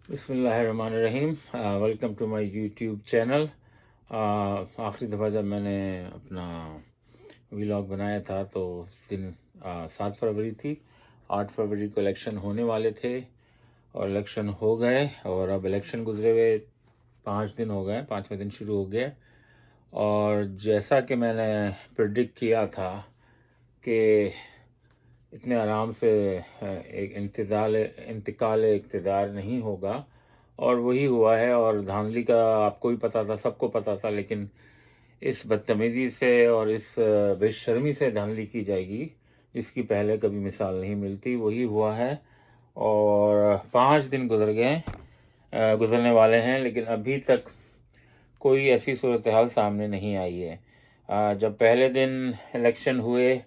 बिस्मिल्लाहिर्रहमानिर्रहीम। Welcome to my YouTube channel. आखिरी दफ़ा जब मैंने अपना व्लॉग बनाया था तो उस दिन 7 फरवरी थी। 8 फरवरी को इलेक्शन होने वाले थे और इलेक्शन हो गए और अब इलेक्शन गुजरे हुए 5 दिन हो गए, 5वें दिन शुरू हो गया। और जैसा कि मैंने प्रिडिक्ट किया था कि इतने आराम से एक इंतकाल इक़्तिदार नहीं होगा, और वही हुआ है। और धांधली का आपको भी पता था, सबको पता था, लेकिन इस बदतमीज़ी से और इस बेशर्मी से धांधली की जाएगी जिसकी पहले कभी मिसाल नहीं मिलती, वही हुआ है। और 5 दिन गुजरने वाले हैं, लेकिन अभी तक कोई ऐसी सूरत हाल सामने नहीं आई है। जब पहले दिन इलेक्शन हुए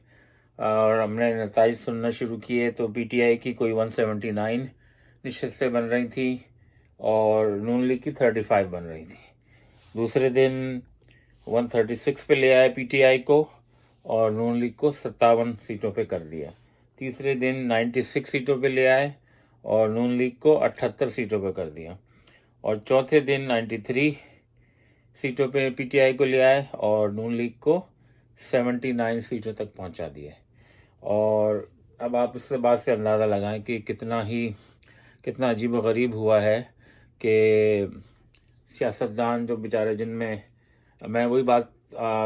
और हमने नताइज सुनना शुरू किए तो पीटीआई की कोई 179 नशिस्तें बन रही थी और नून लीग की 35 बन रही थी। दूसरे दिन 136 पे ले आए पीटीआई को और नून लीग को 57 सीटों पे कर दिया। तीसरे दिन 96 सीटों पे ले आए और नून लीग को 78 सीटों पे कर दिया। और चौथे दिन 93 सीटों पे पीटीआई को ले आए और नून लीग को 79 सीटों तक पहुंचा दिया। और अब आप इस बात से अंदाज़ा लगाएं कि कितना अजीब व गरीब हुआ है कि सियासतदान जो बेचारे, जिनमें मैं वही बात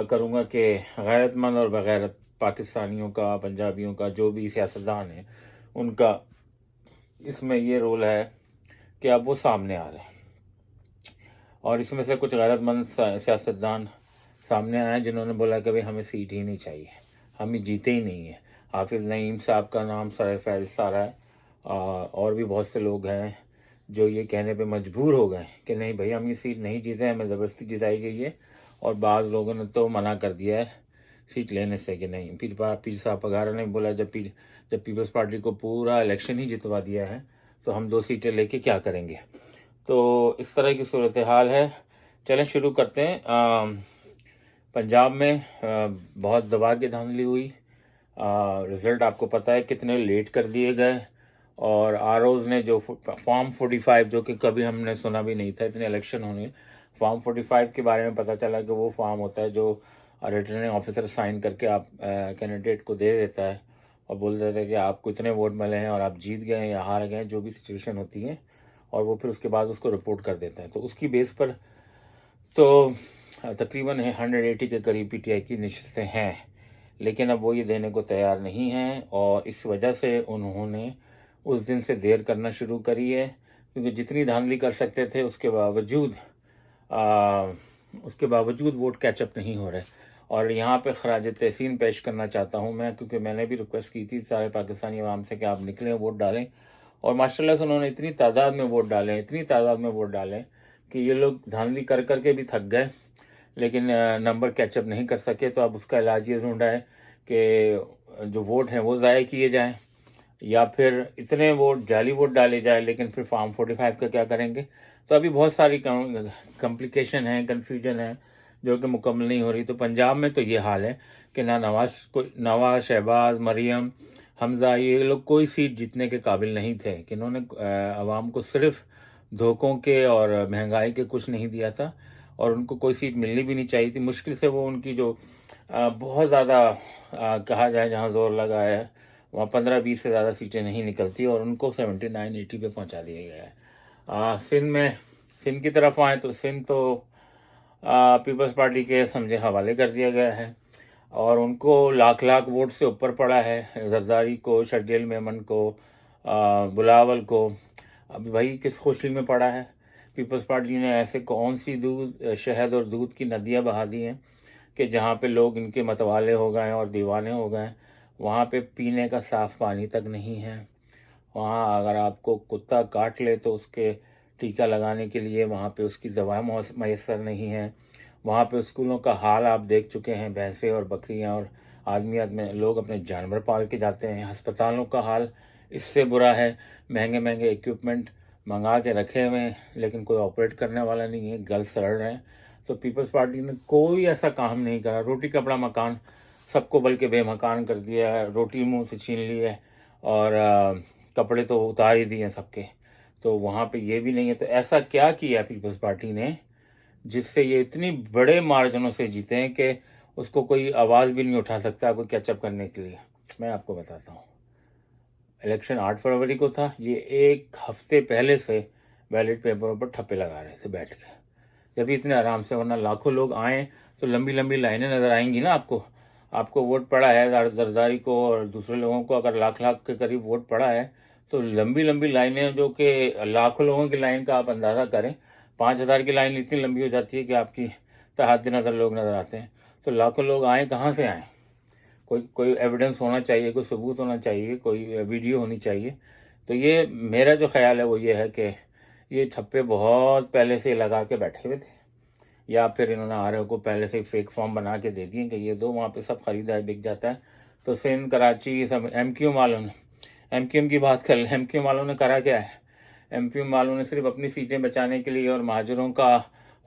करूँगा कि गैरतमंद और बगैरत पाकिस्तानियों का, पंजाबियों का, जो भी सियासतदान है, उनका इसमें ये रोल है कि अब वो सामने आ रहे हैं। और इसमें से कुछ गैरतमंद सियासतदान सामने आए हैं जिन्होंने बोला कि भाई हमें सीट ही नहीं चाहिए, हम ही जीते ही नहीं है। हाफिज़ नईम साहब का नाम सर फहरिस्त आ रहा है। और भी बहुत से लोग हैं जो ये कहने पे मजबूर हो गए कि नहीं भाई, हम ये सीट नहीं जीते, हमें ज़बरदस्ती जिताई गई है। और बाज़ लोगों ने तो मना कर दिया है सीट लेने से कि नहीं। पीर साहब पगारा ने बोला जब पीपल्स पार्टी को पूरा इलेक्शन ही जितवा दिया है तो हम 2 सीटें लेके क्या करेंगे। तो इस तरह की सूरत हाल है। चलें शुरू करते हैं। पंजाब में बहुत दबा के धांधली हुई। रिज़ल्ट आपको पता है कितने लेट कर दिए गए। और आरओज़ ने जो फॉर्म 45, जो कि कभी हमने सुना भी नहीं था इतने इलेक्शन होने, फॉर्म 45 के बारे में पता चला कि वो फॉर्म होता है जो रिटर्निंग ऑफिसर साइन करके आप कैंडिडेट को दे देता है और बोल देता है कि आपको इतने वोट मिले हैं और आप जीत गए या हार गए, जो भी सिचुएशन होती है, और वो फिर उसके बाद उसको रिपोर्ट कर देता है। तो उसकी बेस पर तो तकरीबन 180 के करीब पीटीआई की नशिस्तें हैं, लेकिन अब वो ये देने को तैयार नहीं हैं। और इस वजह से उन्होंने उस दिन से देर करना शुरू करी है, क्योंकि जितनी धांधली कर सकते थे उसके बावजूद वोट कैचअप नहीं हो रहे। और यहाँ पे खराज तहसीन पेश करना चाहता हूँ मैं, क्योंकि मैंने भी रिक्वेस्ट की थी सारे पाकिस्तानी अवाम से कि आप निकलें, वोट डालें। और माशाल्लाह से उन्होंने इतनी तादाद में वोट डालें कि ये लोग धांधली कर करके भी थक गए, लेकिन नंबर कैचअप नहीं कर सके। तो अब उसका इलाज ये ढूंढा है कि जो वोट हैं वो ज़ाया किए जाएं, या फिर इतने वोट जाली वोट डाले जाए, लेकिन फिर फॉर्म 45 का क्या करेंगे। तो अभी बहुत सारी कॉम्प्लिकेशन है, कन्फ्यूजन है, जो कि मुकम्मल नहीं हो रही। तो पंजाब में तो ये हाल है कि नवाज, शहबाज, मरियम, हमजा, ये लोग कोई सीट जीतने के काबिल नहीं थे, कि इन्होंने आवाम को सिर्फ धोखों के और महंगाई के कुछ नहीं दिया था, और उनको कोई सीट मिलनी भी नहीं चाहिए थी। मुश्किल से वो उनकी जो बहुत ज़्यादा कहा जाए जहाँ जोर लगा है, वहाँ 15-20 से ज़्यादा सीटें नहीं निकलती, और उनको 79-80 पे पहुँचा दिया गया है। सिंध की तरफ आए तो सिंध तो पीपल्स पार्टी के समझे हवाले कर दिया गया है, और उनको लाख वोट से ऊपर पड़ा है। जरदारी को, शर्जील मेमन को, बुलावल को। अभी भाई किस खुशी में पड़ा है। पीपल्स पार्टी ने ऐसे कौन सी शहद और दूध की नदियाँ बहा दी हैं कि जहाँ पे लोग इनके मतवाले हो गए और दीवाने हो गए। वहाँ पे पीने का साफ़ पानी तक नहीं है। वहाँ अगर आपको कुत्ता काट ले तो उसके टीका लगाने के लिए वहाँ पे उसकी दवा मैसर नहीं है। वहाँ पे स्कूलों का हाल आप देख चुके हैं, भैंसें और बकरियाँ और आदमी लोग अपने जानवर पाल के जाते हैं। अस्पतालों का हाल इससे बुरा है, महंगे इक्विपमेंट मंगा के रखे हुए हैं, लेकिन कोई ऑपरेट करने वाला नहीं है, गल सड़ रहे हैं। तो पीपल्स पार्टी ने कोई ऐसा काम नहीं करा। रोटी कपड़ा मकान सबको बल्कि बेमकान कर दिया है, रोटी मुंह से छीन ली है, और कपड़े तो उतार ही दिए सबके। तो वहाँ पे ये भी नहीं है। तो ऐसा क्या किया पीपल्स पार्टी ने जिससे ये इतनी बड़े मार्जिनों से जीते हैं कि उसको कोई आवाज़ भी नहीं उठा सकता कोई कैचअप करने के लिए। मैं आपको बताता हूँ, इलेक्शन 8 फरवरी को था, ये एक हफ्ते पहले से बैलेट पेपरों पर ठप्पे लगा रहे थे बैठ के, जब भी इतने आराम से, वरना लाखों लोग आए तो लंबी लंबी लाइनें नजर आएंगी ना आपको। आपको वोट पड़ा है जरदारी को और दूसरे लोगों को, अगर लाख लाख के करीब वोट पड़ा है तो लंबी लंबी लाइनें, जो कि लाखों लोगों की लाइन का आप अंदाज़ा करें, 5,000 की लाइन इतनी लंबी हो जाती है कि आपकी तहात नज़र लोग नज़र आते हैं। तो लाखों लोग आए, कहाँ से आए? कोई कोई एविडेंस होना चाहिए, कोई सबूत होना चाहिए, कोई वीडियो होनी चाहिए। तो ये मेरा जो ख्याल है वो ये है कि ये ठप्पे बहुत पहले से लगा के बैठे हुए थे, या फिर इन्होंने आरओ को पहले से फेक फॉर्म बना के दे दिए कि ये दो, वहाँ पे सब खरीदा है, बिक जाता है। तो सिंध, कराची, ये सब एमक्यूएम वालों ने, एमक्यूएम की बात कर लें, एमक्यूएम वालों ने करा क्या है? एमक्यूएम वालों ने सिर्फ अपनी सीटें बचाने के लिए और महाजरों का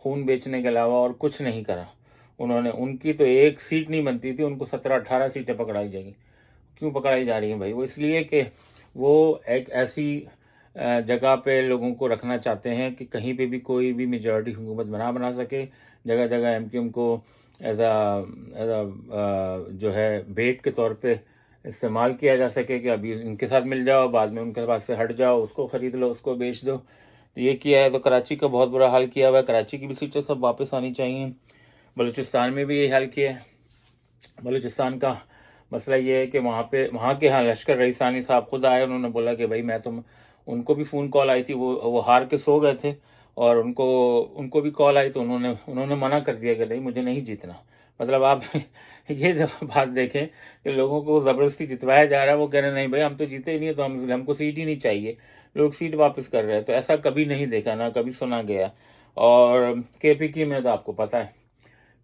खून बेचने के अलावा और कुछ नहीं करा। उन्होंने, उनकी तो एक सीट नहीं बनती थी, उनको 17-18 सीटें पकड़ाई जाएगी। क्यों पकड़ाई जा रही हैं भाई? वो इसलिए कि वो एक ऐसी जगह पे लोगों को रखना चाहते हैं कि कहीं पे भी कोई भी मेजॉरिटी हुकूमत बना सके। जगह जगह एमक्यूएम को एज अ जो है बेट के तौर पे इस्तेमाल किया जा सके कि अभी इनके साथ मिल जाओ, बाद में उनके पास से हट जाओ, उसको खरीद लो, उसको बेच दो। तो ये किया है। तो कराची का बहुत बुरा हाल किया हुआ है, कराची की भी सीटें सब वापस आनी चाहिए। बलूचिस्तान में भी यही हाल किया है। बलूचिस्तान का मसला ये है कि वहाँ के यहाँ लश्कर रईसानी साहब खुद आए, उन्होंने बोला कि भाई मैं तुम, उनको भी फ़ोन कॉल आई थी, वो हार के सो गए थे, और उनको भी कॉल आई, तो उन्होंने मना कर दिया कि नहीं, मुझे नहीं जीतना। मतलब आप ये जब बात देखें कि लोगों को ज़बरदस्ती जितवाया जा रहा है, वो कह रहे हैं नहीं भाई हम तो जीते ही नहीं है, तो हमको सीट ही नहीं चाहिए, लोग सीट वापस कर रहे हैं। तो ऐसा कभी नहीं देखा, ना कभी सुना गया। और केपीके में तो आपको पता है,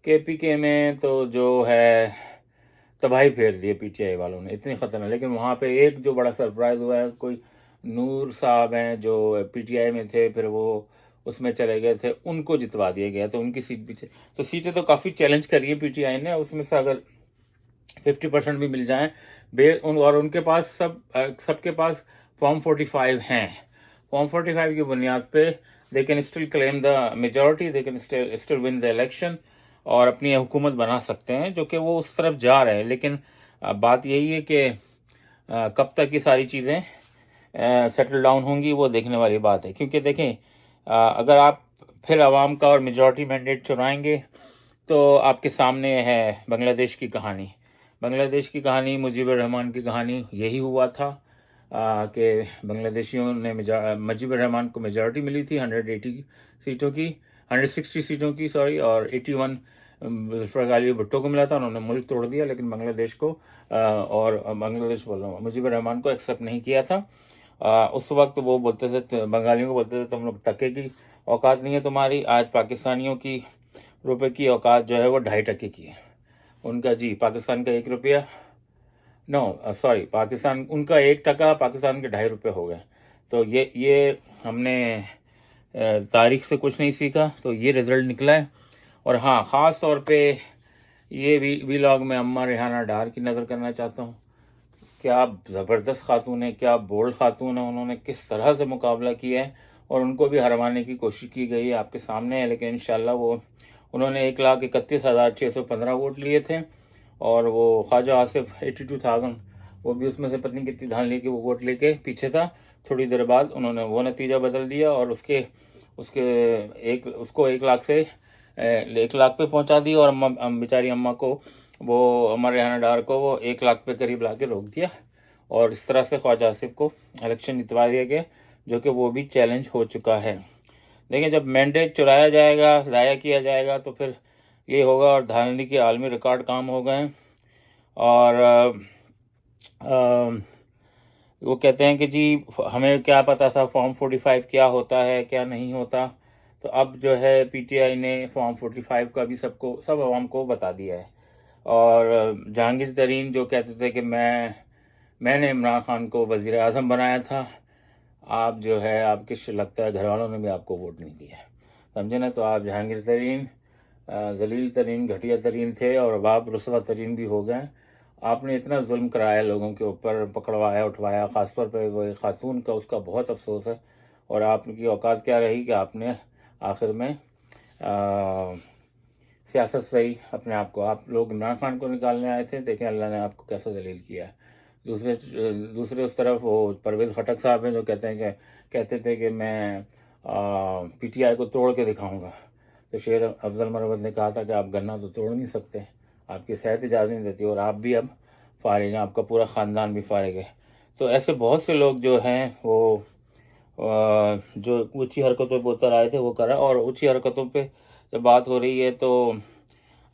केपीके में तो जो है तबाही फेर दी है पीटीआई वालों ने, इतनी खतरनाक। लेकिन वहाँ पे एक जो बड़ा सरप्राइज हुआ है, कोई नूर साहब हैं जो पीटीआई में थे, फिर वो उसमें चले गए थे, उनको जितवा दिया गया, तो उनकी सीट पीछे। तो सीटें तो काफ़ी चैलेंज करी है पीटीआई ने, उसमें से अगर 50% भी मिल जाए और उनके पास सबके पास फॉर्म 45 हैं। फॉर्म 45 की बुनियाद पे they can still claim the majority, they can still win the election और अपनी हुकूमत बना सकते हैं, जो कि वो उस तरफ जा रहे हैं। लेकिन बात यही है कि कब तक ये सारी चीज़ें सेटल डाउन होंगी, वो देखने वाली बात है। क्योंकि देखें, अगर आप फिर आवाम का और मेजॉरिटी मैंडेट चुराएंगे तो आपके सामने है बांग्लादेश की कहानी। बांग्लादेश की कहानी, मुजीबुर रहमान की कहानी, यही हुआ था कि बांग्लादेशियों ने मुजीबुर रहमान को मेजॉरिटी मिली थी 180 सीटों की, 160 सीटों की सॉरी, और 81 जुल्फिकार अली भुट्टो को मिला था। उन्होंने मुल्क तोड़ दिया, लेकिन बांग्लादेश को और बांग्लादेश बोल रहा हूँ, मुजीबुर रहमान को एक्सेप्ट नहीं किया था। उस वक्त वो बोलते थे, बंगालियों को बोलते थे तुम लोग टके की औकात नहीं है तुम्हारी। आज पाकिस्तानियों की रुपए की औकात जो है वो 2.5 की है उनका। जी, पाकिस्तान का 1 रुपया, नो सॉरी, पाकिस्तान उनका 1 टका, पाकिस्तान के 2.5 रुपये हो गए। तो ये हमने तारीख से कुछ नहीं सीखा, तो ये रिजल्ट निकला है। और हाँ, ख़ास तौर पे ये वीलॉग में अम्मा रेहाना डार की नज़र करना चाहता हूँ। क्या ज़बरदस्त खातून है, क्या बोल्ड खातून है, उन्होंने किस तरह से मुकाबला किया है, और उनको भी हरवाने की कोशिश की गई है, आपके सामने है। लेकिन इंशाल्लाह उन्होंने 1,31,615 वोट लिए थे, और वो ख्वाजा आसिफ 82,000, वो भी उसमें से पत्नी कितनी धान लेके वो वोट लेके पीछे था। थोड़ी देर बाद उन्होंने वो नतीजा बदल दिया, और उसके उसको 1 लाख से 1 लाख पे पहुंचा दी, और बेचारी अम्मा को, वो अमर रेहाना डार को, वो 1 लाख पे करीब ला के रोक दिया, और इस तरह से ख्वाजा आसिफ को इलेक्शन जितवा दिया गया, जो कि वो भी चैलेंज हो चुका है। देखिए, जब मैंडेट चुराया जाएगा, ज़ाया किया जाएगा, तो फिर ये होगा, और धांधली के आलमी रिकॉर्ड काम हो गए। और वो कहते हैं कि जी हमें क्या पता था फॉर्म 45 क्या होता है, क्या नहीं होता। तो अब जो है पीटीआई ने फॉर्म 45 का भी सब आवाम को बता दिया है। और जहांगीर तरीन जो कहते थे कि मैंने इमरान खान को वज़ीर आज़म बनाया था, आप जो है, आपके लगता है घर वालों ने भी आपको वोट नहीं दिया, समझे ना। तो आप जहांगीर तरीन जलील तरीन, घटिया तरीन थे, और अब आप रुस्वा तरीन भी हो गए। आपने इतना जुल्म कराया लोगों के ऊपर, पकड़वाया, उठवाया। ख़ासतौर पर वो खातून का, उसका बहुत अफसोस है। और आपकी औकात क्या रही कि आपने आखिर में सियासत से ही अपने आप को, आप लोग इमरान खान को निकालने आए थे, देखें अल्लाह ने आपको कैसा दलील किया है। दूसरे उस तरफ वो परवेज़ खटक साहब हैं जो कहते थे कि मैं पीटीआई को तोड़ के दिखाऊंगा। तो शेर अफजल मरवत ने कहा था कि आप गन्ना तो तोड़ नहीं सकते, आपकी सेहत इजाज़त नहीं देती, और आप भी अब फारिग हैं, आपका पूरा ख़ानदान भी फारिग है। तो ऐसे बहुत से लोग जो हैं वो जो ऊंची हरकतों पे उतर आए थे वो करा। और ऊंची हरकतों पे जब बात हो रही है तो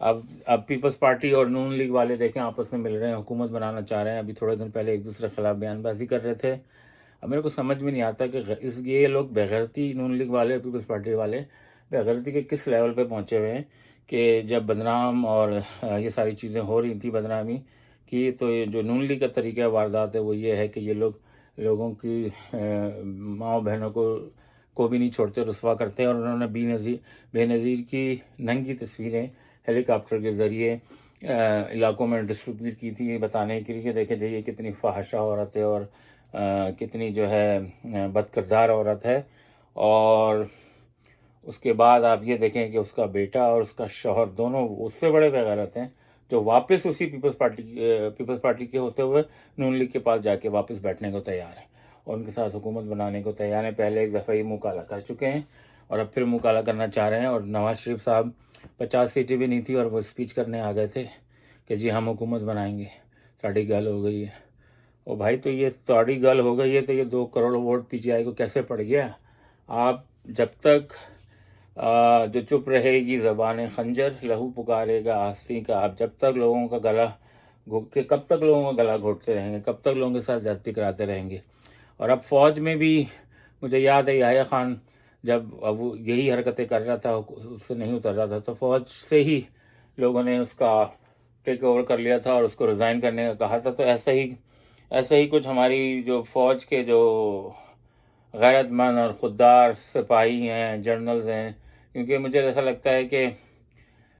अब पीपल्स पार्टी और नून लीग वाले देखें आपस में मिल रहे हैं, हुकूमत बनाना चाह रहे हैं। अभी थोड़े दिन पहले एक दूसरे के खिलाफ बयानबाजी कर रहे थे। अब मेरे को समझ में नहीं आता कि ये लोग बेगैरती, नून लीग वाले, पीपल्स पार्टी वाले बेगैरती के किस लेवल पे पहुंचे हुए हैं कि जब बदनाम और ये सारी चीज़ें हो रही थी बदनामी की, तो ये जो नून लीग का तरीका वारदात है वो ये है कि ये लोगों की माँ बहनों को भी नहीं छोड़ते, रुसवा करते हैं। और उन्होंने बेनज़ीर की नंगी तस्वीरें हेलीकॉप्टर के ज़रिए इलाकों में डिस्ट्रीब्यूट की थी, बताने के लिए कि देखे जाइए कितनी फहाशा औरत है और कितनी जो है बदकिरदार औरत है। और उसके बाद आप ये देखें कि उसका बेटा और उसका शौहर दोनों उससे बड़े बेगैरत हैं, जो वापस उसी पीपल्स पार्टी के होते हुए नून लीग के पास जाके वापस बैठने को तैयार हैं और उनके साथ हुकूमत बनाने को तैयार हैं। पहले एक दफ़ा ही मुँह काला कर चुके हैं और अब फिर मुँह काला करना चाह रहे हैं। और नवाज शरीफ साहब 50 सीटें भी नहीं थी और वो स्पीच करने आ गए थे कि जी हम हुकूमत बनाएंगे, साड़ी गल हो गई है। ओ भाई, तो ये साड़ी गल हो गई है तो ये 2 करोड़ वोट पीटीआई को कैसे पड़ गया? आप जब तक जो चुप रहेगी ज़बान खंजर, लहू पुकारेगा आस्तीन का। आप जब तक लोगों का गला घोट के, कब तक लोगों का गला घोटते रहेंगे, कब तक लोगों के साथ ज्यादती कराते रहेंगे? और अब फौज में भी मुझे याद है याह्या खान जब अब वो यही हरकतें कर रहा था, उससे नहीं उतर रहा था, तो फौज से ही लोगों ने उसका टेक ओवर कर लिया था और उसको रिज़ाइन करने का कहा था। तो ऐसा ही कुछ हमारी जो फौज के जो गैरतमंद और खुददार सिपाही हैं, जनरल्स हैं, क्योंकि मुझे ऐसा लगता है कि